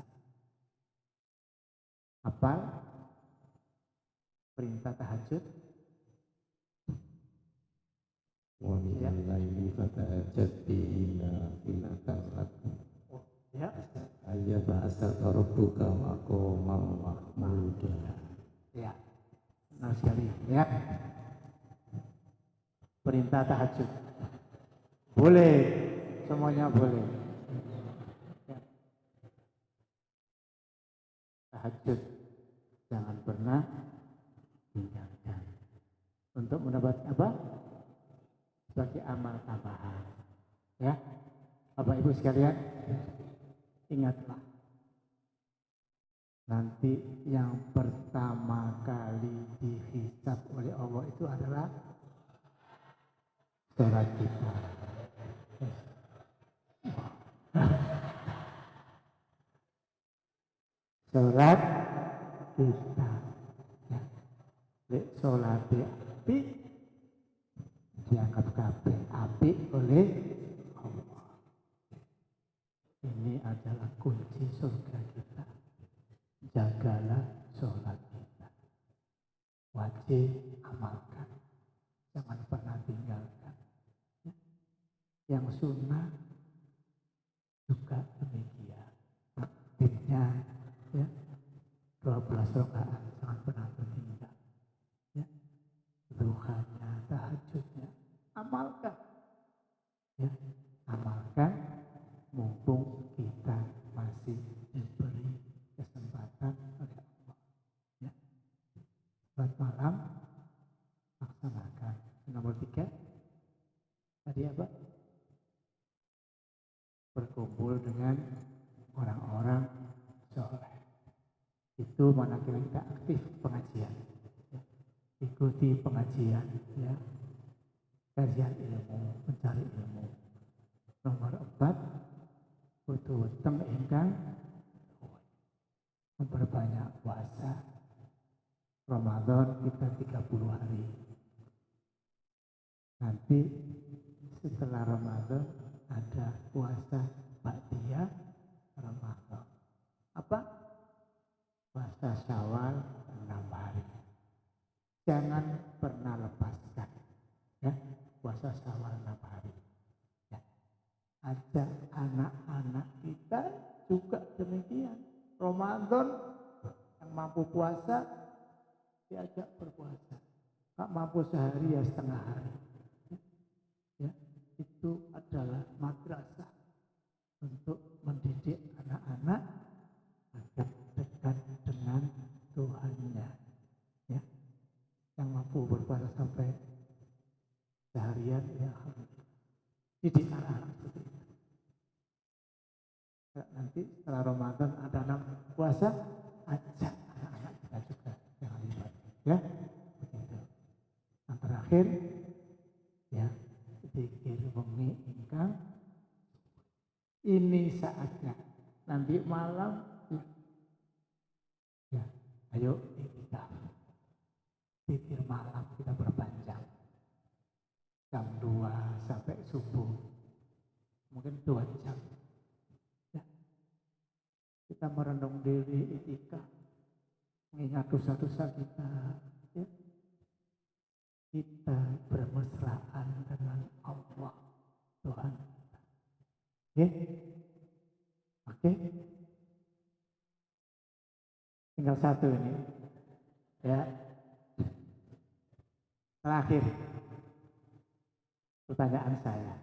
Hafal perintah tahajud? Wa minal laili fatahajjad bihi nafilatan lak. Ya, Ayat bahasa rabbuka maqaman mahmuda. ya, benar sekali. Ya, perintah tahajud boleh, semuanya boleh. Ya. Tahajud jangan pernah tinggalkan. Untuk mendapat apa? Sebagai amal tambahan. Ya, Bapak Ibu sekalian, ingatlah. Nanti yang pertama kali dihisab oleh Allah itu adalah sholat kita. Sholat kita. Ya. Lek sholat api dianggap kabeh api oleh Allah. Ini adalah kunci surga kita. Jagalah sholat kita. Wajib amalkan. Jangan pernah tinggalkan. Ya. Yang sunnah juga demikian. Takdirnya ya 12 rakaat jangan pernah tertinggal. Ya. Duhanya, tahajudnya amalkan. Ya. Amalkan mumpung kita masih diberi kesempatan oleh Allah. Ya. Salat malam laksanakan. Nomor 3 tadi apa? Berkumpul dengan orang-orang soleh. Itu manakala kita aktif pengajian. Ya. Ikuti pengajian, ya. Kajian ilmu, mencari ilmu. Nomor 4 butuh weteng ingkang memperbanyak puasa. Ramadan kita 30 hari. Nanti setelah Ramadan ada puasa ba'diyah Ramadan. Apa? Puasa Syawal 6 hari. Jangan pernah lepaskan. Ya, puasa Syawal 6 hari. Ya. Ajak anak-anak kita juga demikian. Ramadan yang mampu puasa diajak berpuasa. Tak mampu sehari ya setengah hari. Ya, itu adalah madrasah untuk mendidik anak-anak agar dekat dengan Tuhannya. Ya, yang mampu berpuasa sampai seharian ya didik anak-anak seperti itu. Ya, nanti setelah Ramadan ada 6 puasa, ajak anak-anak kita juga yang libat. Ya, begitu. Yang terakhir, ya, zikir wengi ingkang ini saatnya. Nanti malam, ya, ayo kita zikir malam kita perpanjang. Jam 2 sampai subuh. Mungkin 2 jam. Ya. Kita merenung diri, itikaf, mengingat dosa-dosa kita. Ya. Kita bermesraan dengan Allah, Tuhan kita. Oke? Oke? Tinggal satu ini. Ya. Terakhir. Pertanyaan saya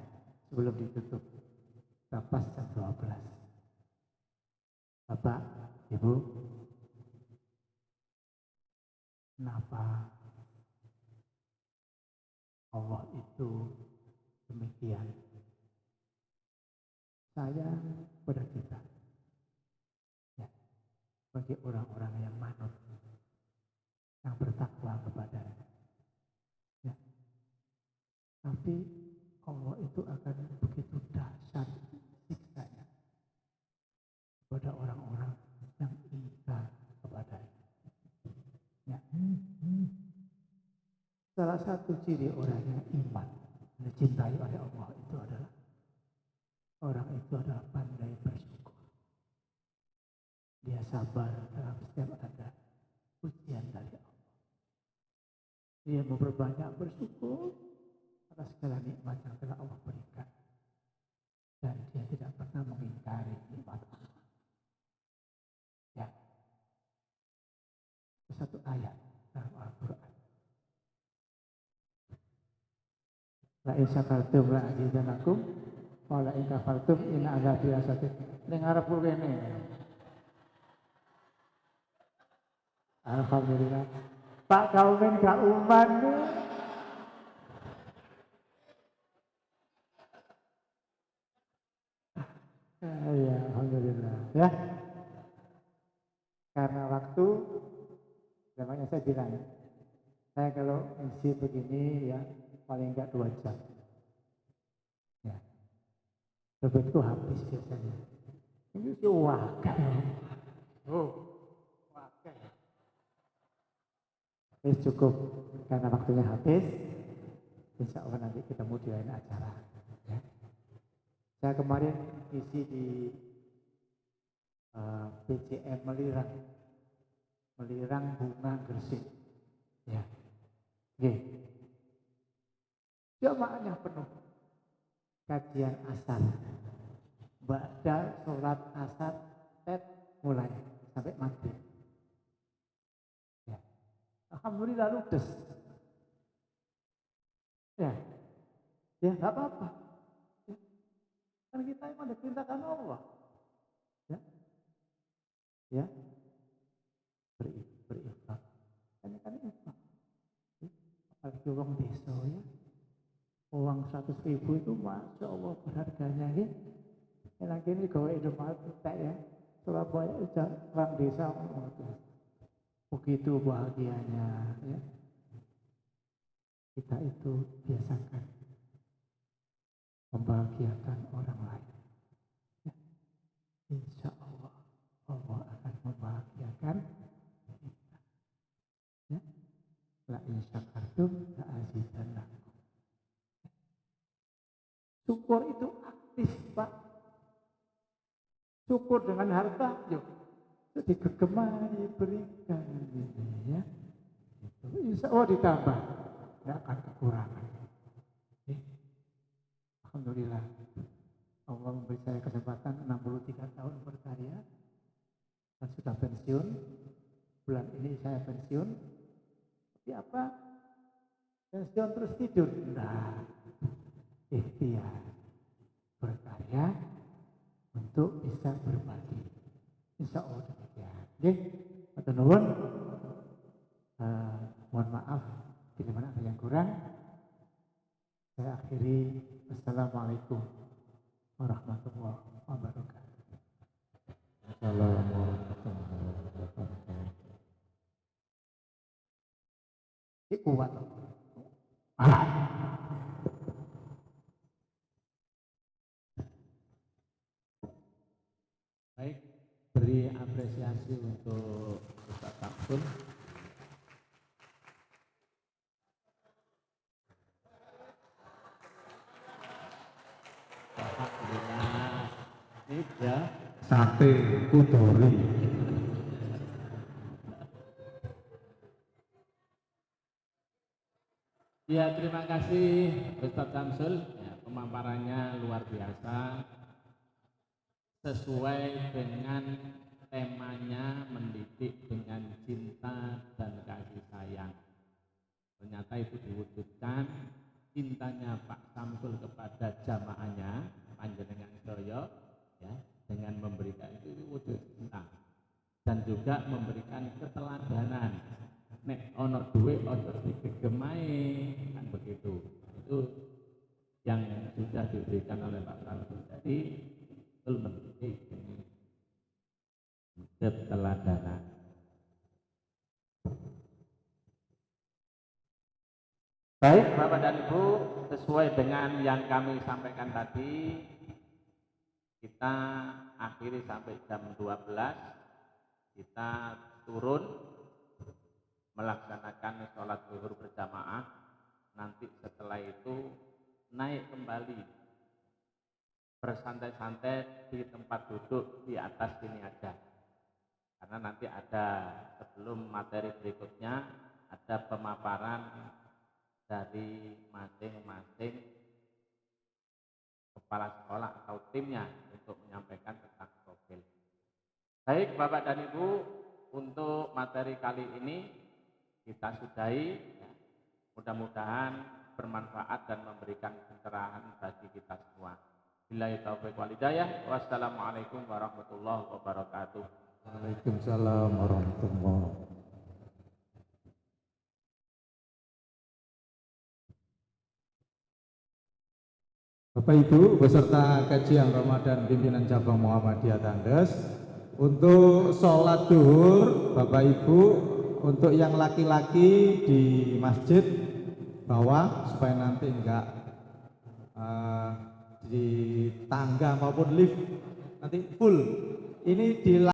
sebelum ditutup. Bapak jam 12. Bapak, Ibu, kenapa Allah itu demikian sayang pada kita? Ya, bagi orang-orang yang manut, yang bertakwa kepadanya. Ya. Tapi Allah itu akan begitu dahsyat siksanya kepada orang-orang yang ingkar kepadanya. Ya. Salah satu ciri orang yang iman, dicintai oleh Allah itu adalah itu adalah pandai bersyukur. Dia sabar dalam setiap ada ujian dari Allah. Dia memperbanyak bersyukur atas segala nikmat yang telah Allah berikan. Dan dia tidak pernah mengingkari nikmat Allah. Ya. Itu satu ayat dalam Al-Quran. La in syakartum la azidanakum wa la in kafartum inna adzabi lasyadid. Ning arep kene. Alhamdulillah. Pak Kaumen gak uman. Ya, alhamdulillah. Ya. Karena waktu, makanya saya bilang, saya kalau isi begini ya paling enggak 2 jam. Ya. Lebihku habis biasanya. Ini sih wakil. Oh, wakil. Ini cukup karena waktunya habis. Insya Allah nanti ketemu di lain acara. Ya. Saya kemarin isi di PCM Melirang Bunga Gresik. Ya. Oke. Jamaahnya penuh. Kajian asar. Ba'da sholat asar mulai sampai maghrib. Ya. Alhamdulillah ludes. Ya. Ya, enggak apa-apa. Ya. Kan kita emang diperintahkan Allah. Ya. Ya. Berinfak. Kan infak. Ya. Apalagi uang desa ya. Uang 100.000 itu Masya Allah berharganya ya. Yang lagi ini gawe Indomaret kita ya. Surabaya orang desa begitu bahagianya ya. Kita itu biasakan membahagiakan orang lain. Ya. Insya Allah Allah akan membahagiakan kita. Ya. La in syakartum la azidannakum. Syukur itu aktif, Pak. Syukur dengan harta, yuk. Itu digegemari, berikan. Gitu, ya. Itu. Insya Allah ditambah. Tidak akan kekurangan. Ya. Alhamdulillah. Allah memberi saya kesempatan 63 tahun berkarya. Dan sudah pensiun. Bulan ini saya pensiun. Tapi apa? Pensiun terus tidur. Nah. Ikhtiar berkarya untuk bisa berbagi. Insya Allah demikian. Oke, matur nuwun. Mohon maaf bila mana ada yang kurang. Saya akhiri. Assalamualaikum warahmatullahi wabarakatuh. Assalamualaikum warahmatullahi wabarakatuh. Ini kuat. Baik, beri apresiasi untuk Ustaz Samsul. Alhamdulillah. Ini ya Sate kudori. ya, terima kasih Ustaz Samsul. Ya, pemaparannya luar biasa. Sesuai dengan temanya mendidik dengan cinta dan kasih sayang. Ternyata itu diwujudkan cintanya Pak Samsul kepada jamaahnya panjenengan sedaya ya, dengan memberikan itu wujud cinta dan juga memberikan keteladanan. Nek ono duwe ojo digegemai kan begitu. Itu yang sudah diberikan oleh Pak Samsul. Jadi mendidik dengan keteladanan. Baik Bapak dan Ibu, sesuai dengan yang kami sampaikan tadi, kita akhiri sampai jam 12, kita turun melaksanakan sholat zuhur berjamaah. Nanti setelah itu naik kembali bersantai-santai di tempat duduk di atas sini aja. Karena nanti ada sebelum materi berikutnya ada pemaparan dari masing-masing kepala sekolah atau timnya untuk menyampaikan tentang profil. Baik Bapak dan Ibu, untuk materi kali ini kita sudahi. Ya. Mudah-mudahan bermanfaat dan memberikan pencerahan bagi kita semua. Billahi taufiq wal hidayah. Wassalamualaikum warahmatullahi wabarakatuh. Waalaikumsalam warahmatullahi wabarakatuh. Bapak Ibu beserta kajian Ramadan pimpinan cabang Muhammadiyah Tandes, untuk sholat duhur Bapak Ibu, untuk yang laki-laki di masjid bawah supaya nanti enggak di tangga maupun lift nanti full. Ini di